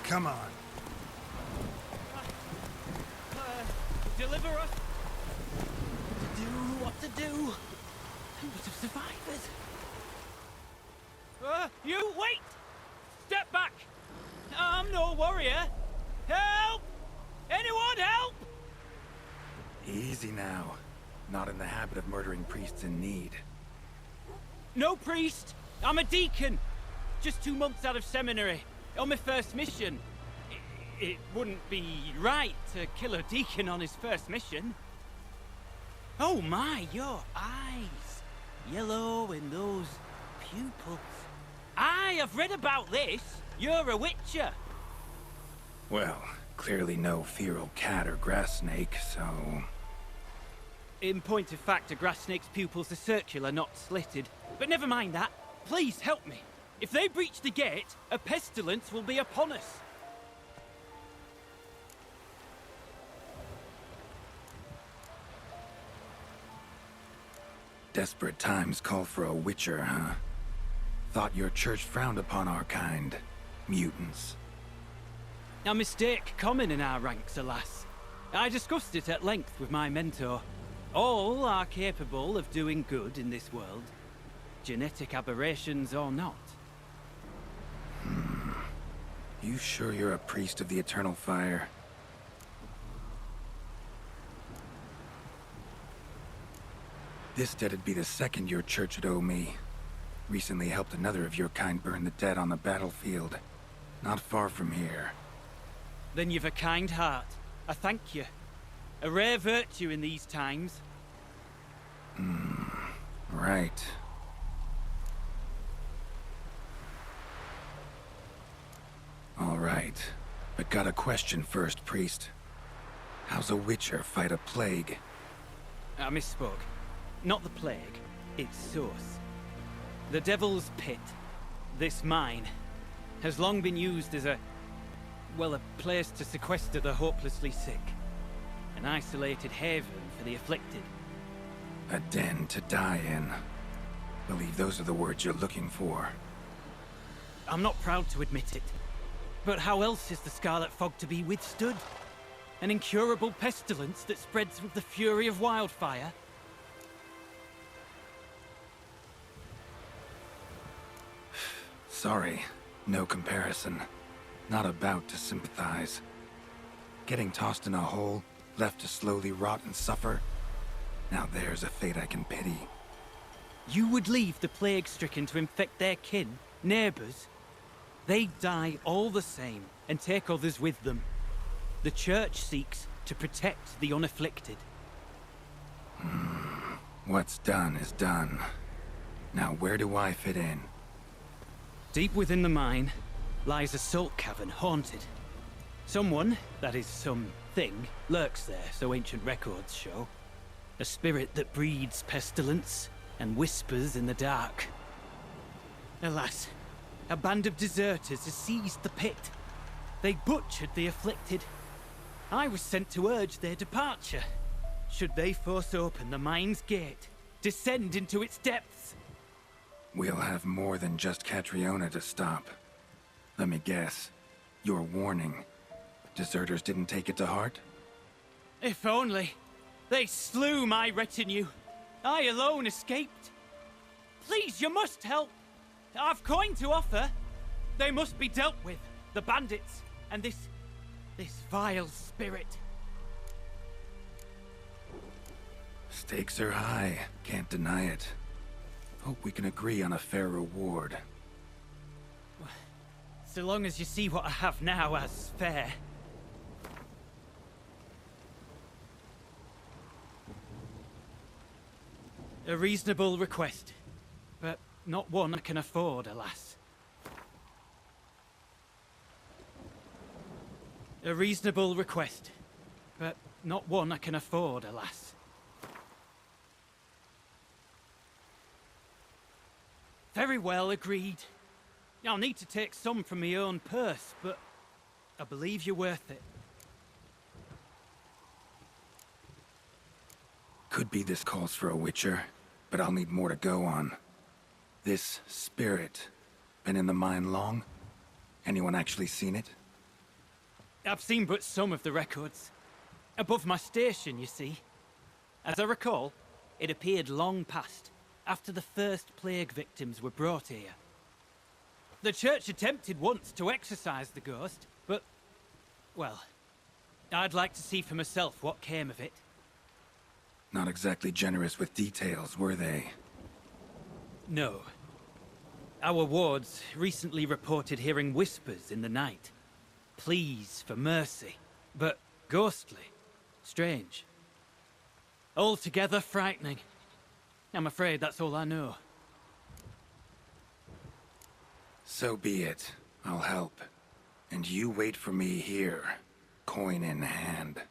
Come on. Deliver us! What to do? Hundreds of survivors. You wait! Step back! I'm no warrior. Help! Anyone help? Easy now. Not in the habit of murdering priests in need. No priest. I'm a deacon. Just 2 months out of seminary. On my first mission. It wouldn't be right to kill a deacon on his first mission. Oh my, your eyes. Yellow in those pupils. I have read about this. You're a witcher. Well, clearly no feral cat or grass snake, so... In point of fact, a grass snake's pupils are circular, not slitted. But never mind that. Please help me. If they breach the gate, a pestilence will be upon us. Desperate times call for a witcher, huh? Thought your church frowned upon our kind. Mutants. A mistake common in our ranks, alas. I discussed it at length with my mentor. All are capable of doing good in this world. Genetic aberrations or not. You sure you're a priest of the Eternal Fire? This debt'd be the second your church would owe me. Recently helped another of your kind burn the dead on the battlefield. Not far from here. Then you've a kind heart. I thank you. A rare virtue in these times. Right. All right. But got a question first, priest. How's a witcher fight a plague? I misspoke. Not the plague, its source. The Devil's Pit, this mine, has long been used as a place to sequester the hopelessly sick. An isolated haven for the afflicted. A den to die in. Believe those are the words you're looking for. I'm not proud to admit it. But how else is the Scarlet Fog to be withstood? An incurable pestilence that spreads with the fury of wildfire? Sorry, no comparison. Not about to sympathize. Getting tossed in a hole, left to slowly rot and suffer? Now there's a fate I can pity. You would leave the plague-stricken to infect their kin, neighbors? They die all the same, and take others with them. The Church seeks to protect the unafflicted. What's done is done. Now where do I fit in? Deep within the mine lies a salt cavern haunted. Someone, that is something, lurks there, so ancient records show. A spirit that breeds pestilence and whispers in the dark. Alas, a band of deserters has seized the pit. They butchered the afflicted. I was sent to urge their departure. Should they force open the mine's gate, descend into its depths? We'll have more than just Catriona to stop. Let me guess. Your warning. Deserters didn't take it to heart? If only. They slew my retinue. I alone escaped. Please, you must help. I've coin to offer. They must be dealt with. The bandits and this vile spirit. Stakes are high. Can't deny it. Hope we can agree on a fair reward. So long as you see what I have now as fair. A reasonable request, but not one I can afford, alas. A reasonable request, but not one I can afford, alas. Very well, agreed. I'll need to take some from my own purse, but I believe you're worth it. Could be this calls for a witcher, but I'll need more to go on. This spirit, been in the mine long? Anyone actually seen it? I've seen but some of the records. Above my station, you see. As I recall, it appeared long past, after the first plague victims were brought here. The church attempted once to exorcise the ghost, but... well, I'd like to see for myself what came of it. Not exactly generous with details, were they? No. Our wards recently reported hearing whispers in the night. Pleas for mercy, but ghostly. Strange. Altogether frightening. I'm afraid that's all I know. So be it. I'll help. And you wait for me here, coin in hand.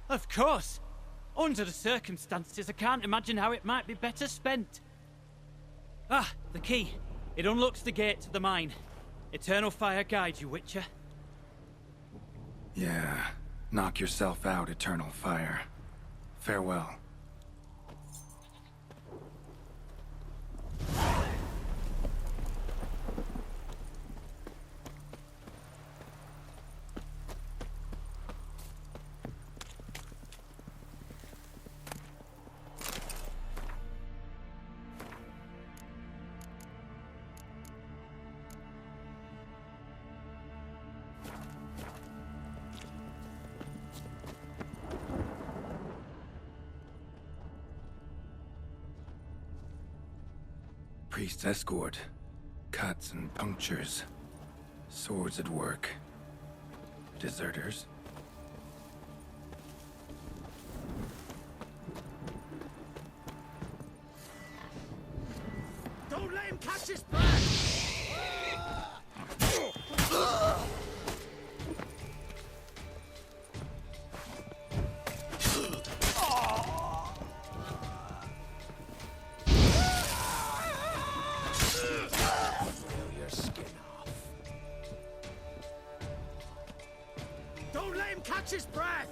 Of course! Under the circumstances, I can't imagine how it might be better spent. Ah, the key. It unlocks the gate to the mine. Eternal fire guide you, Witcher. Yeah. Knock yourself out, Eternal Fire. Farewell. Priest's escort. Cuts and punctures. Swords at work. Deserters? Don't let him catch his breath! Your skin off. Don't let him catch his breath!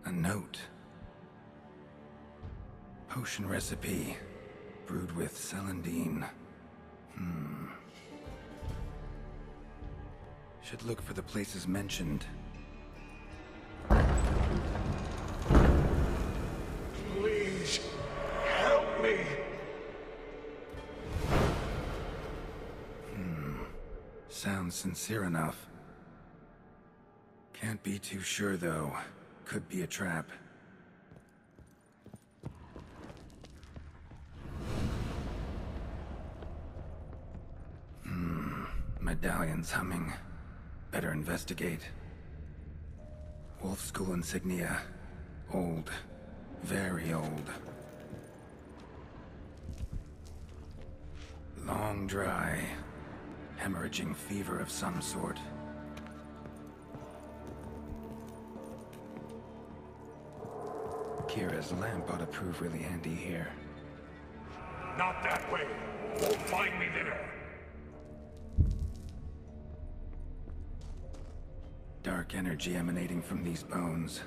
A note. Potion recipe. Brewed with celandine. Should look for the places mentioned. Please, help me! Sounds sincere enough. Can't be too sure, though. Could be a trap. Medallion's humming. Better investigate. Wolf School insignia. Old. Very old. Long dry. Hemorrhaging fever of some sort. Kira's lamp ought to prove really handy here. Not that way! Won't find me there! Dark energy emanating from these bones.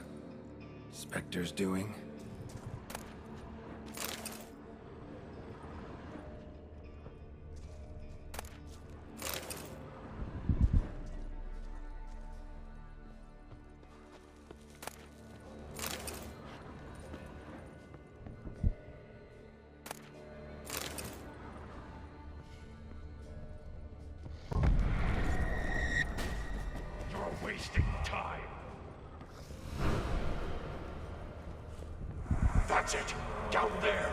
Spectre's doing? You're wasting time! That's it. Down there.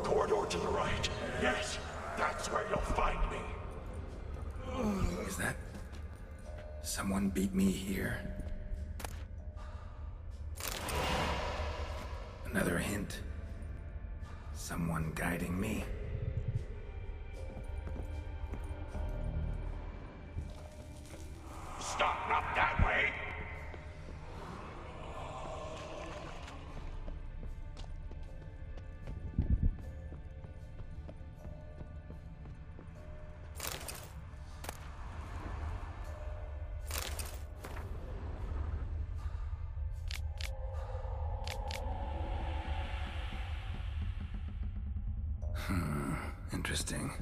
Corridor to the right. Yes, that's where you'll find me. Is that... someone beat me here? Another hint. Someone guiding me. Stop, not that way. Interesting.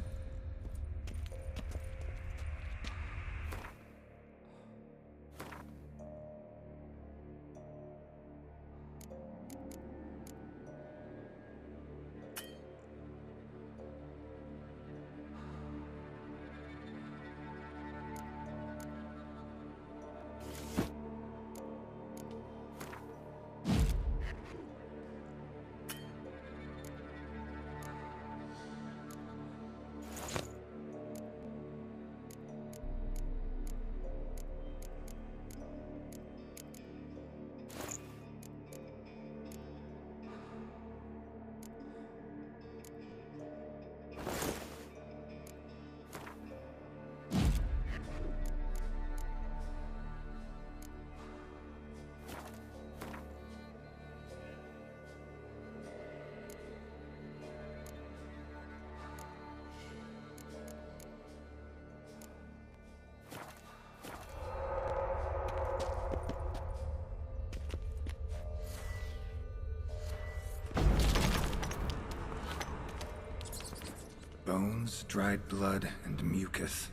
Bones, dried blood, and mucus.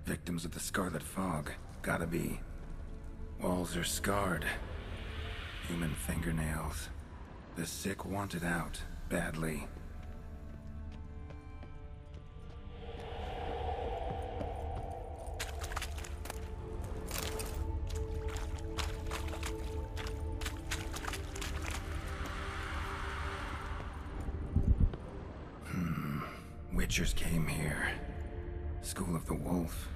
Victims of the Scarlet Fog. Gotta be. Walls are scarred. Human fingernails. The sick want it out, badly. Witchers came here. School of the Wolf.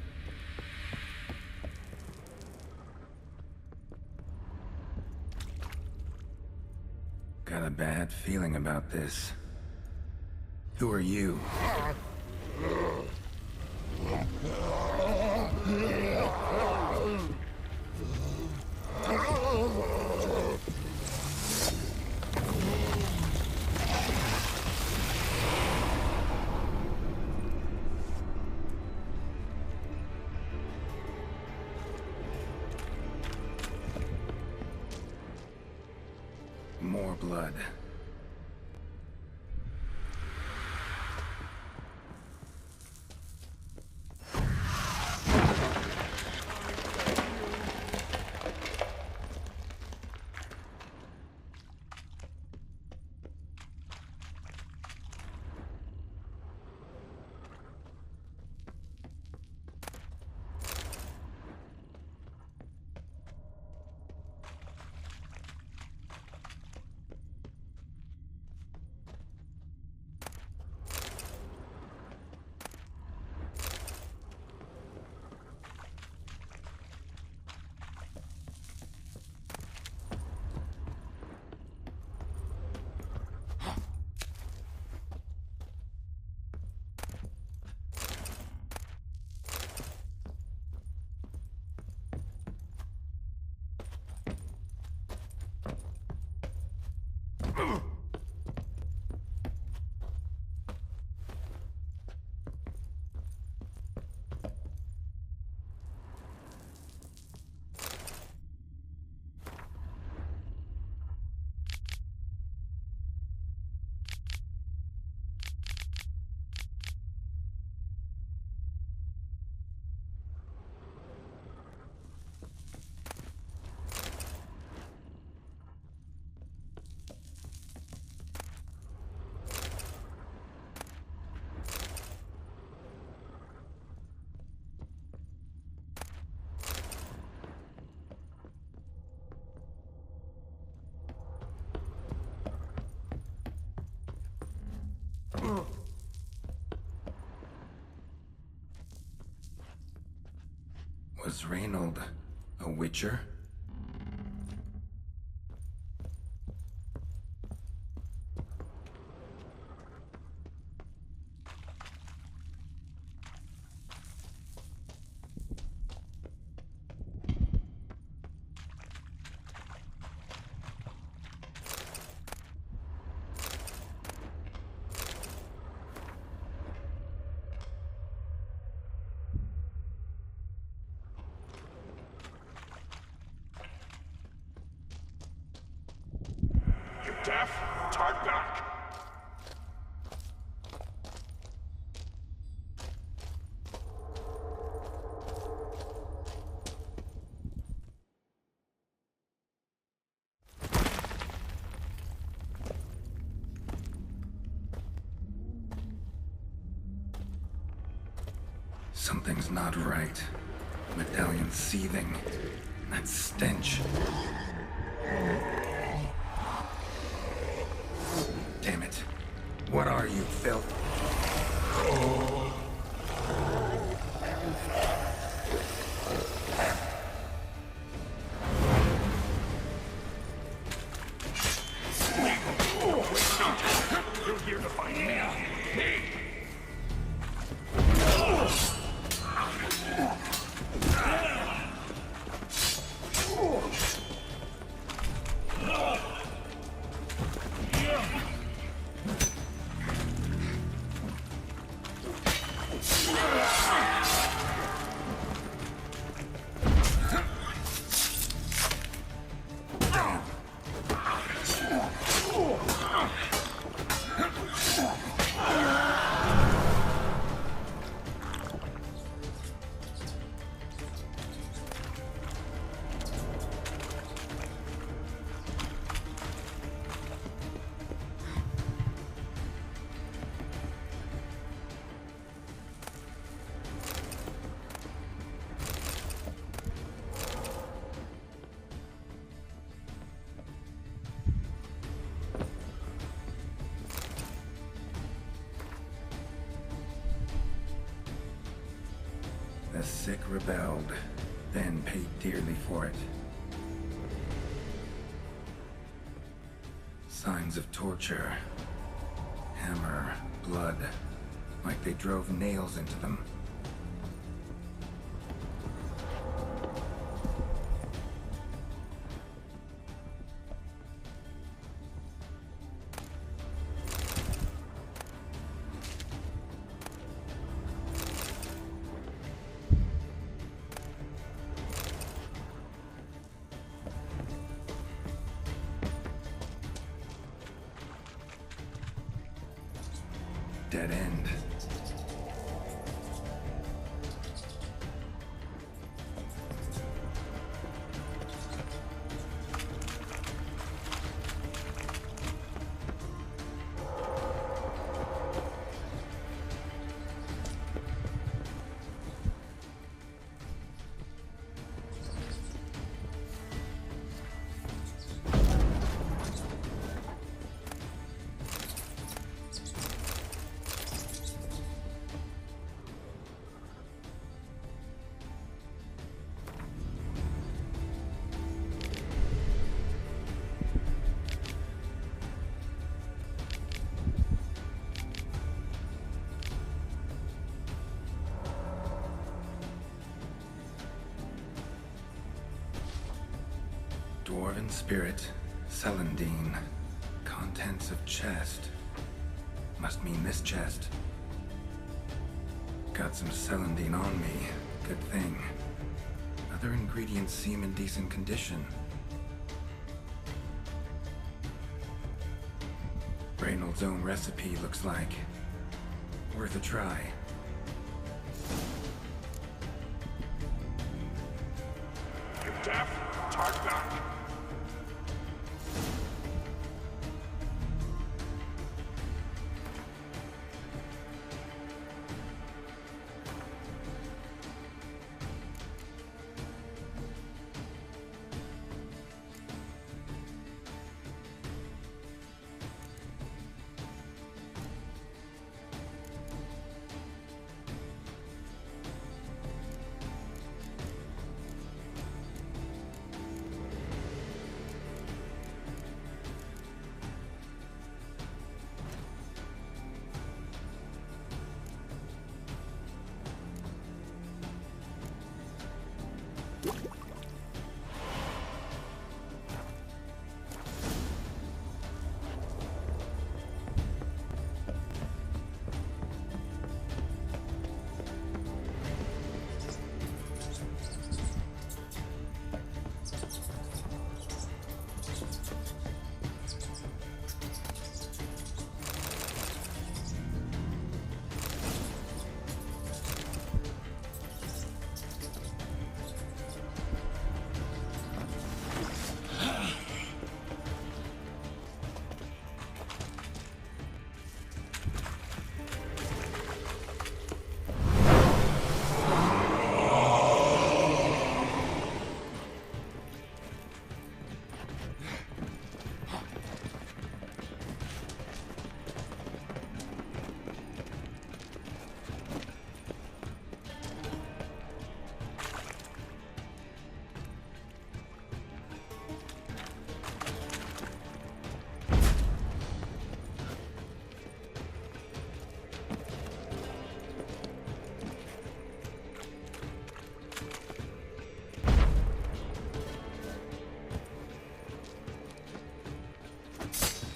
Got a bad feeling about this. Who are you? More blood. Was Reynold a witcher? You deaf? Turn back! Something's not right. Medallion seething. That stench. Damn it. What are you, filth? You're here to find me! Me! The sick rebelled, then paid dearly for it. Signs of torture. Hammer, blood, like they drove nails into them. Dead end. Dwarven spirit, Celandine. Contents of chest. Must mean this chest. Got some Celandine on me. Good thing. Other ingredients seem in decent condition. Reynold's own recipe looks like. Worth a try. You deaf? Turn back!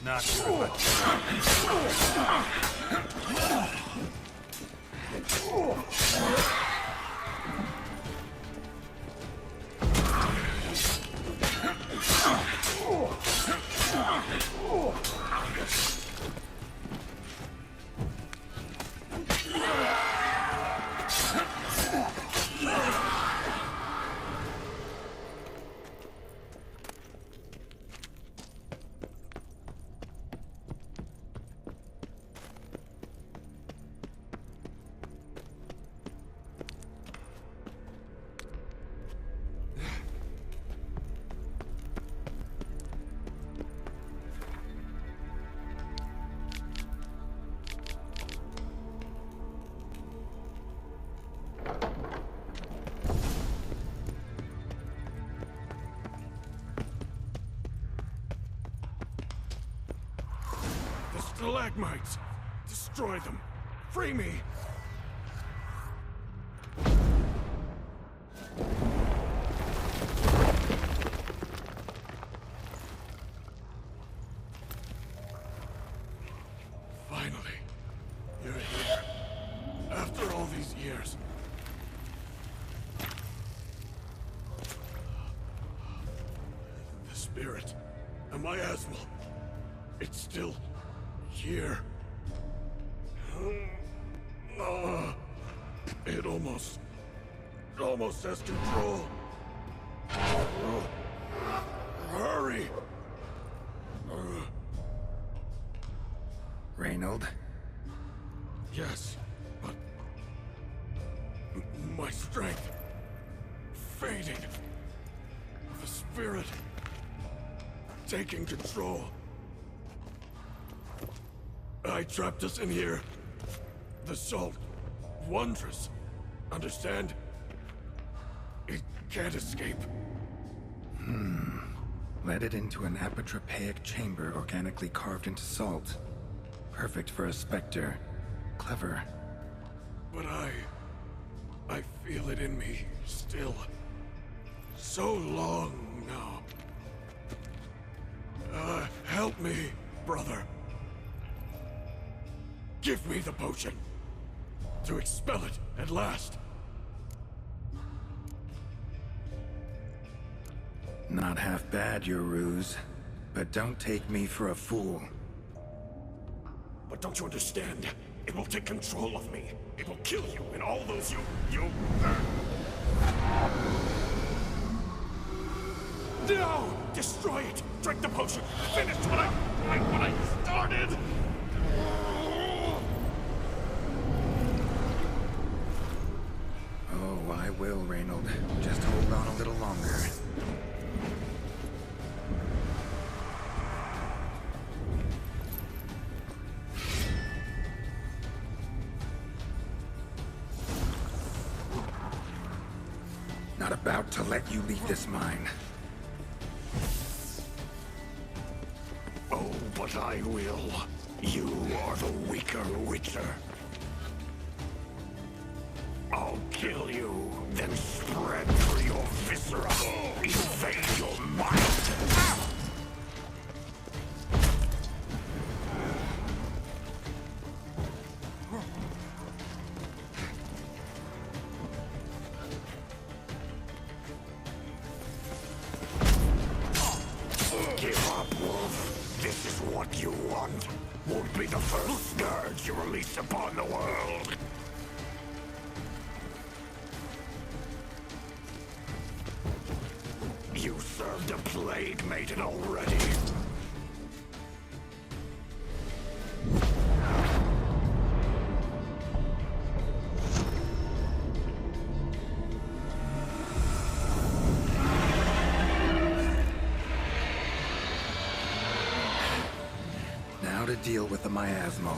Not sure about Stalagmites! Destroy them! Free me! Finally, you're here. After all these years. The spirit, a miasmal, it's still here. It almost has control. Hurry! Reynold? Yes, but my strength fading. The spirit taking control. I trapped us in here. The salt, wondrous. Understand? It can't escape. Led it into an apotropaic chamber organically carved into salt. Perfect for a specter. Clever. But I feel it in me still. So long now. Help me, brother. Give me the potion. To expel it at last. Not half bad, your ruse. But don't take me for a fool. But don't you understand? It will take control of me. It will kill you and all those you... No! Destroy it! Drink the potion! Finish what I started! Oh, I will, Reynold. Just hold on a little longer. Not about to let you leave this mine. Oh, but I will. You are the weaker Witcher. I'll kill you, then spread through your viscera. Invade your mind. Give up, Wolf. This is what you want. Won't be the first scourge you release upon the world. You served a plague maiden already. Now to deal with the miasmal.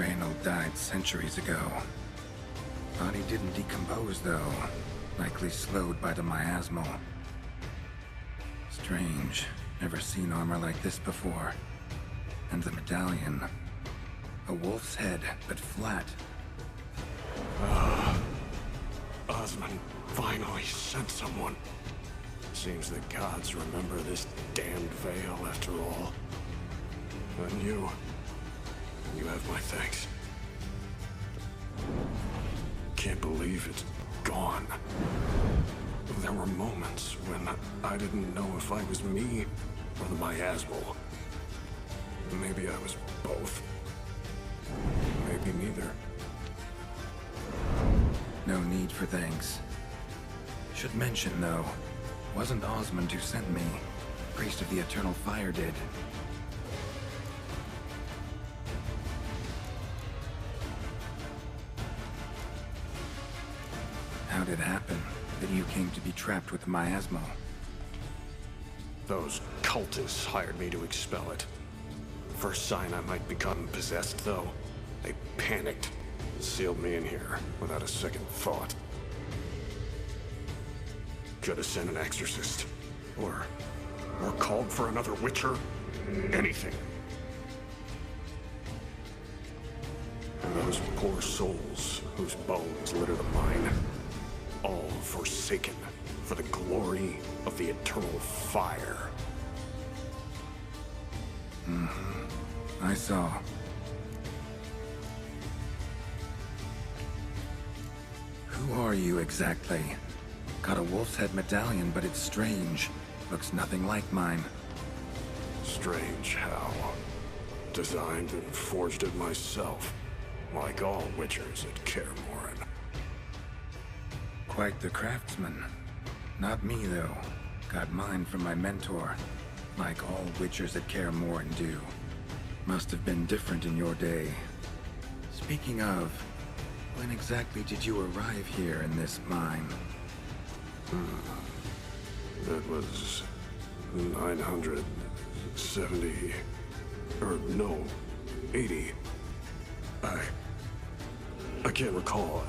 Reynold died centuries ago. Body didn't decompose, though. Likely slowed by the miasmal. Strange. Never seen armor like this before. And the medallion. A wolf's head, but flat. Osmond finally sent someone. Seems the gods remember this damned veil after all. And you have my thanks. Can't believe it's gone. There were moments when I didn't know if I was me or the miasmal. Maybe I was both. Maybe neither. No need for thanks. Should mention, though, wasn't Osmond who sent me. Priest of the Eternal Fire did. How did it happen that you came to be trapped with the miasmal? Those cultists hired me to expel it. First sign I might become possessed, though, they panicked. Sealed me in here without a second thought. Could have sent an exorcist. Or called for another Witcher. Anything. And those poor souls whose bones litter the mine. All forsaken for the glory of the Eternal Fire. I saw. Who are you exactly? Got a wolf's head medallion, but it's strange. Looks nothing like mine. Strange how. Designed and forged it myself. Like all Witchers at Kaer Morhen. Quite the craftsman. Not me, though. Got mine from my mentor. Like all Witchers at Kaer Morhen do. Must have been different in your day. Speaking of, when exactly did you arrive here in this mine? That was 970, or no, 80. I can't recall.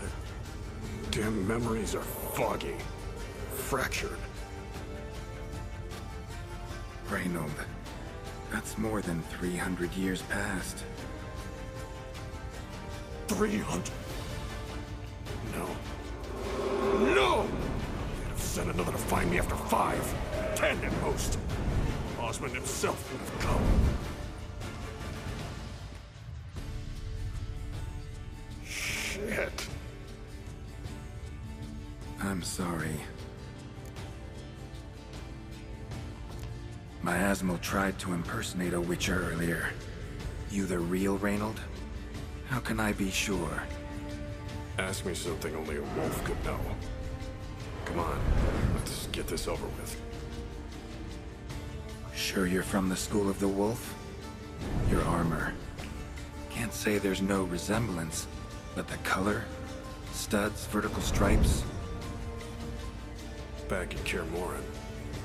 Damn memories are foggy, fractured. Reynold, that's more than 300 years past. 300? No. No! They'd have sent another to find me after 5, 10 at most. Osmond himself would have come. Shit. I'm sorry. Miasmal tried to impersonate a Witcher earlier. You the real Reynold? How can I be sure? Ask me something only a wolf could know. Come on, let's get this over with. Sure you're from the School of the Wolf? Your armor. Can't say there's no resemblance, but the color? Studs, vertical stripes? Back in Kaer Morhen,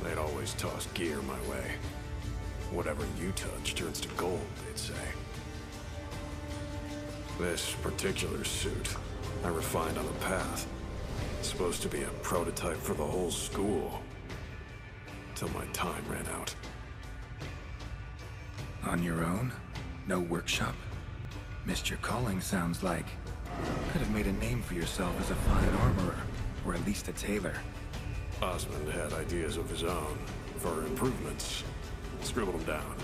they'd always toss gear my way. Whatever you touch turns to gold, they'd say. This particular suit, I refined on the path. It's supposed to be a prototype for the whole school. Till my time ran out. On your own? No workshop? Missed your calling, sounds like. Could have made a name for yourself as a fine armorer, or at least a tailor. Osmond had ideas of his own for improvements. Scribbled them down.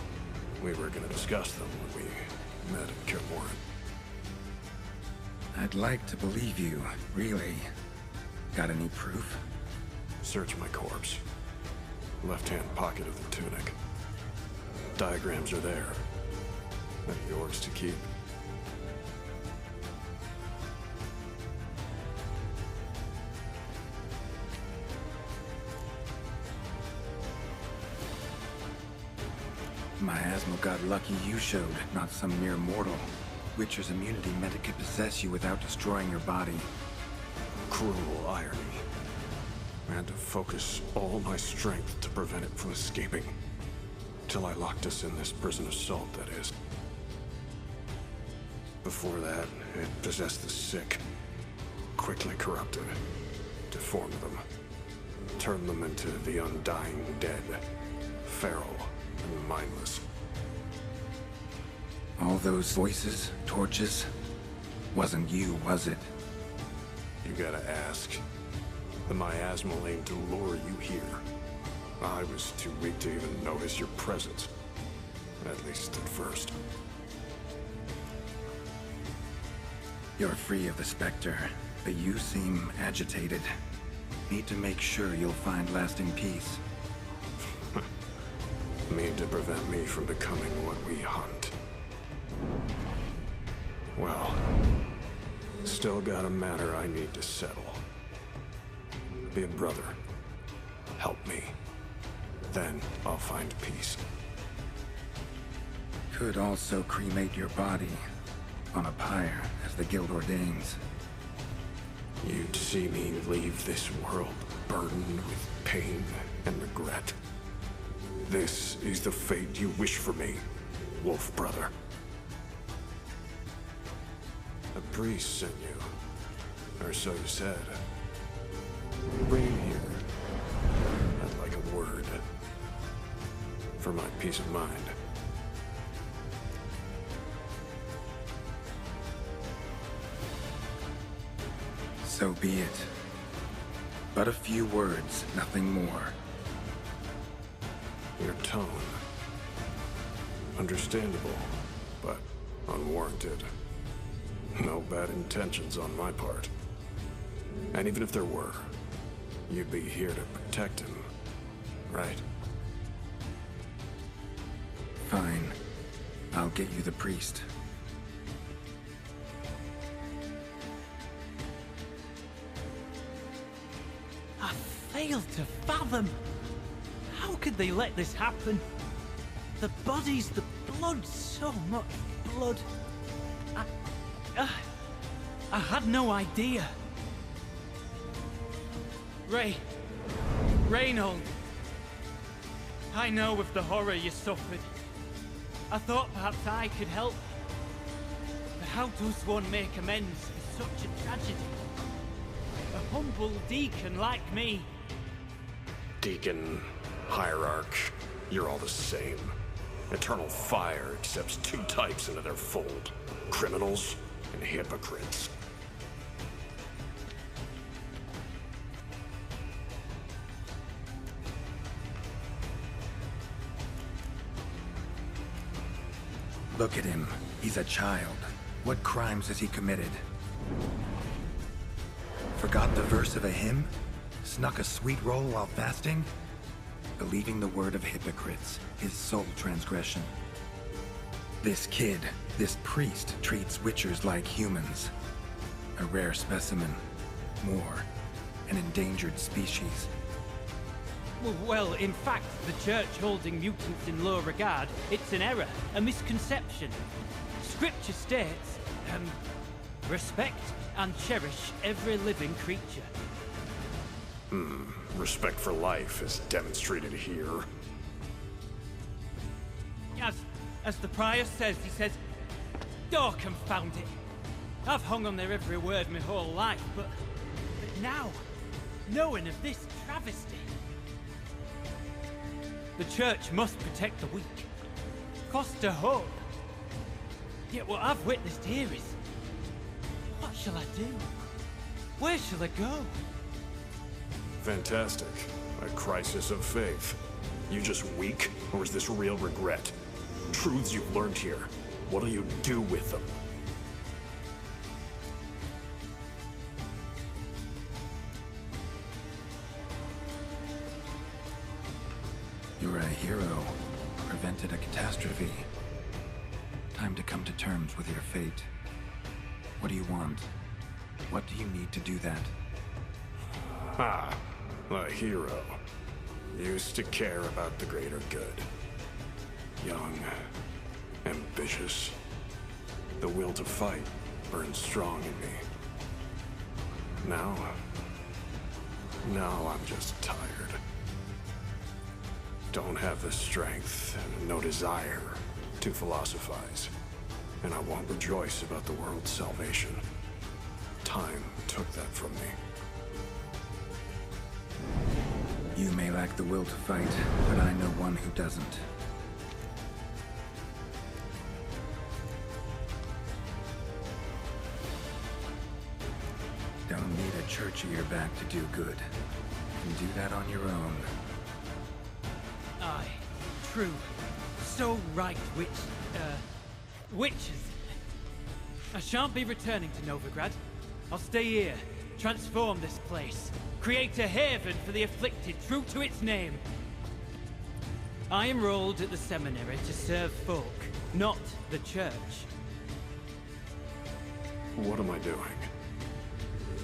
We were gonna discuss them when we met at Kaer Morhen. I'd like to believe you, really. Got any proof? Search my corpse. Left-hand pocket of the tunic. Diagrams are there. And yours to keep. Miasmal got lucky you showed, not some mere mortal. Witcher's immunity meant it could possess you without destroying your body. Cruel irony. I had to focus all my strength to prevent it from escaping. Till I locked us in this prison assault, that is. Before that, it possessed the sick, quickly corrupted, deformed them, turned them into the undying dead, feral and mindless. All those voices, torches, wasn't you, was it? You gotta ask. The miasmal aimed to lure you here. I was too weak to even notice your presence. At least at first. You're free of the Spectre, but you seem agitated. Need to make sure you'll find lasting peace. Mean to prevent me from becoming what we hunt. Well, still got a matter I need to settle. Be a brother. Help me. Then I'll find peace. Could also cremate your body on a pyre, as the guild ordains. You'd see me leave this world burdened with pain and regret. This is the fate you wish for me, Wolf Brother. A priest sent you, or so you said. Bring him here. I'd like a word. For my peace of mind. So be it. But a few words, nothing more. Your tone. Understandable, but unwarranted. No bad intentions on my part. And even if there were, you'd be here to protect him, right? Fine. I'll get you the priest. I fail to fathom. How could they let this happen? The bodies, the blood, so much blood. I had no idea. Reynold. I know of the horror you suffered. I thought perhaps I could help. But how does one make amends for such a tragedy? A humble deacon like me. Deacon, hierarch, you're all the same. Eternal fire accepts two types into their fold. Criminals and hypocrites. Look at him. He's a child. What crimes has he committed? Forgot the verse of a hymn? Snuck a sweet roll while fasting? Believing the word of hypocrites, his sole transgression. This kid, this priest, treats witchers like humans. A rare specimen. More, an endangered species. Well, in fact, the church holding mutants in low regard, it's an error, a misconception. Scripture states, respect and cherish every living creature. Respect for life is demonstrated here. As the prior says, he says, oh, confound it. I've hung on their every word my whole life, but now, knowing of this travesty, the church must protect the weak, foster hope. Yet what I've witnessed here is, what shall I do? Where shall I go? Fantastic. A crisis of faith. You just weak, or is this real regret? Truths you've learned here. What'll you do with them? You're a hero. Prevented a catastrophe. Time to come to terms with your fate. What do you want? What do you need to do that? Ha! A hero. Used to care about the greater good. Young. Ambitious. The will to fight burns strong in me. Now I'm just tired. Don't have the strength and no desire to philosophize. and I won't rejoice about the world's salvation. Time took that from me. You may lack the will to fight, but I know one who doesn't. Don't need a church at your back to do good. You can do that on your own. Aye, true. So right, witches. I shan't be returning to Novigrad. I'll stay here, transform this place, create a haven for the afflicted, true to its name. I enrolled at the seminary to serve folk, not the church. What am I doing?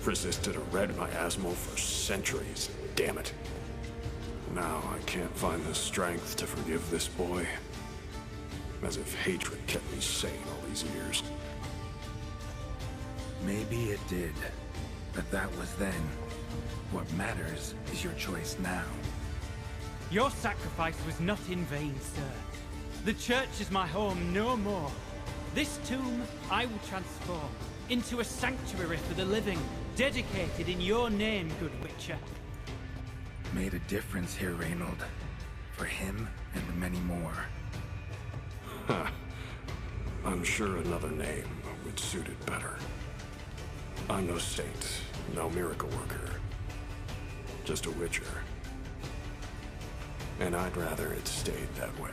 Resisted a red miasmal for centuries, damn it. Now I can't find the strength to forgive this boy. As if hatred kept me sane all these years. Maybe it did, but that was then. What matters is your choice now. Your sacrifice was not in vain, sir. The church is my home no more. This tomb I will transform into a sanctuary for the living, dedicated in your name, good Witcher. Made a difference here, Reynold. For him and many more. Huh. I'm sure another name would suit it better. I'm no saint, no miracle worker. Just a Witcher. And I'd rather it stayed that way.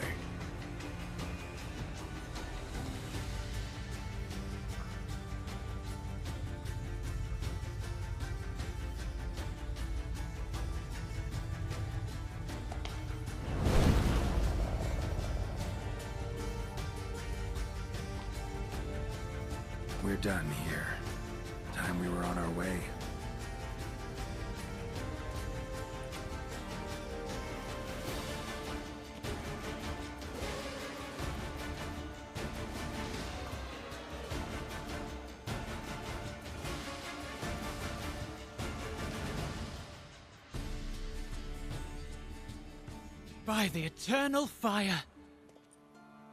We're done here. Time we were on our way. By the eternal fire.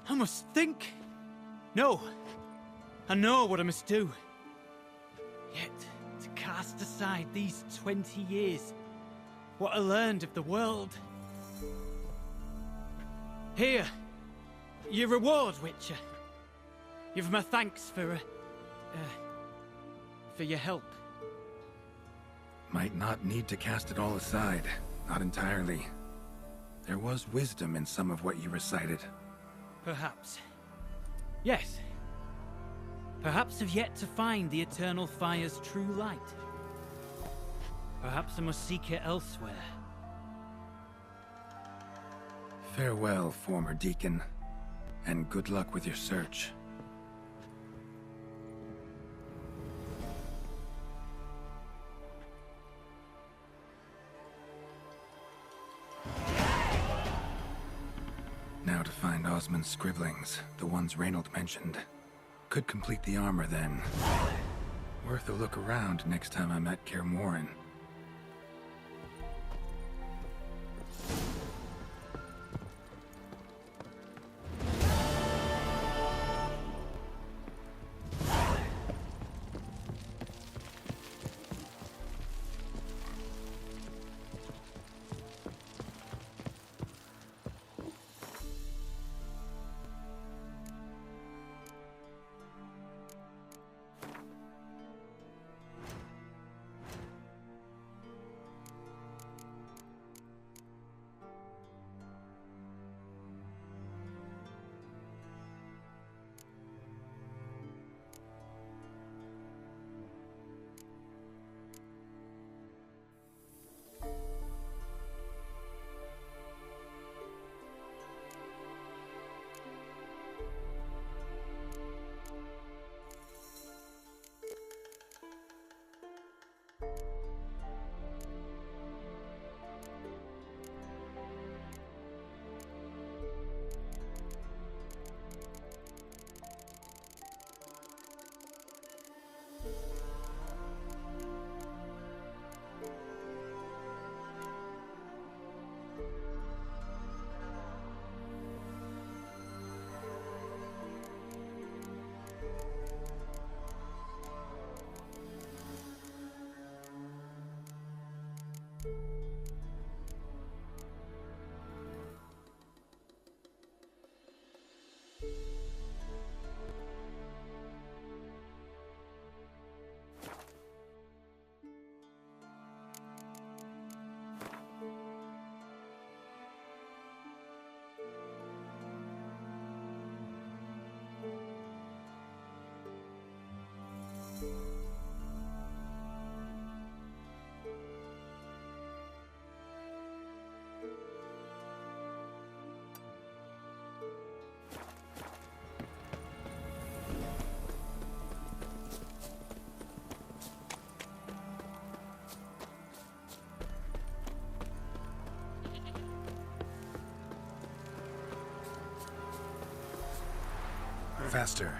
I must think. No. I know what I must do. Yet, to cast aside these 20 years, what I learned of the world. Here, your reward, Witcher. You've my thanks for your help. Might not need to cast it all aside. Not entirely. There was wisdom in some of what you recited. Perhaps. Yes. Perhaps I've yet to find the eternal fire's true light. Perhaps I must seek it elsewhere. Farewell, former deacon, and good luck with your search. Now to find Osmond's scribblings, the ones Reynold mentioned. Could complete the armor then. Worth a look around next time I'm at Kaer Morhen. faster.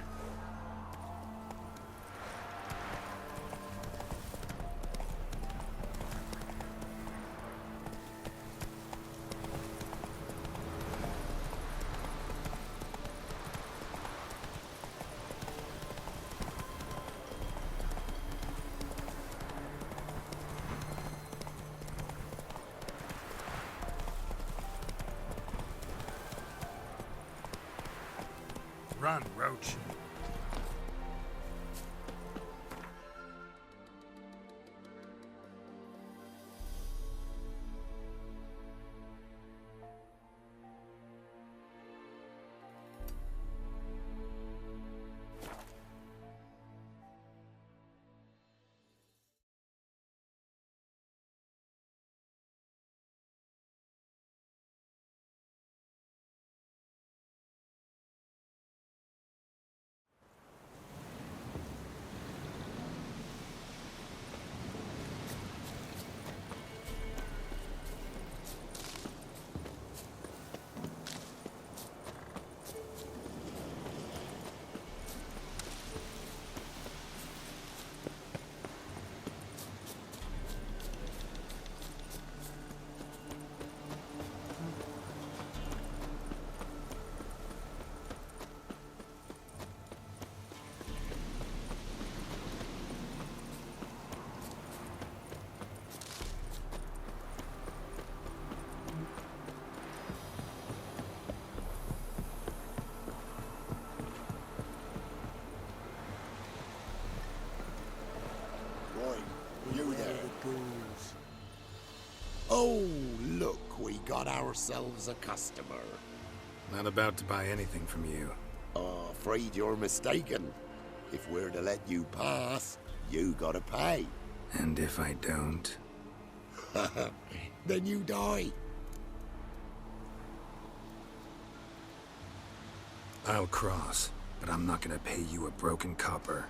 Run, Roach. You there. Oh, look, we got ourselves a customer. Not about to buy anything from you. Oh, afraid you're mistaken. If we're to let you pass, you gotta pay. And if I don't? Then you die. I'll cross, but I'm not gonna pay you a broken copper.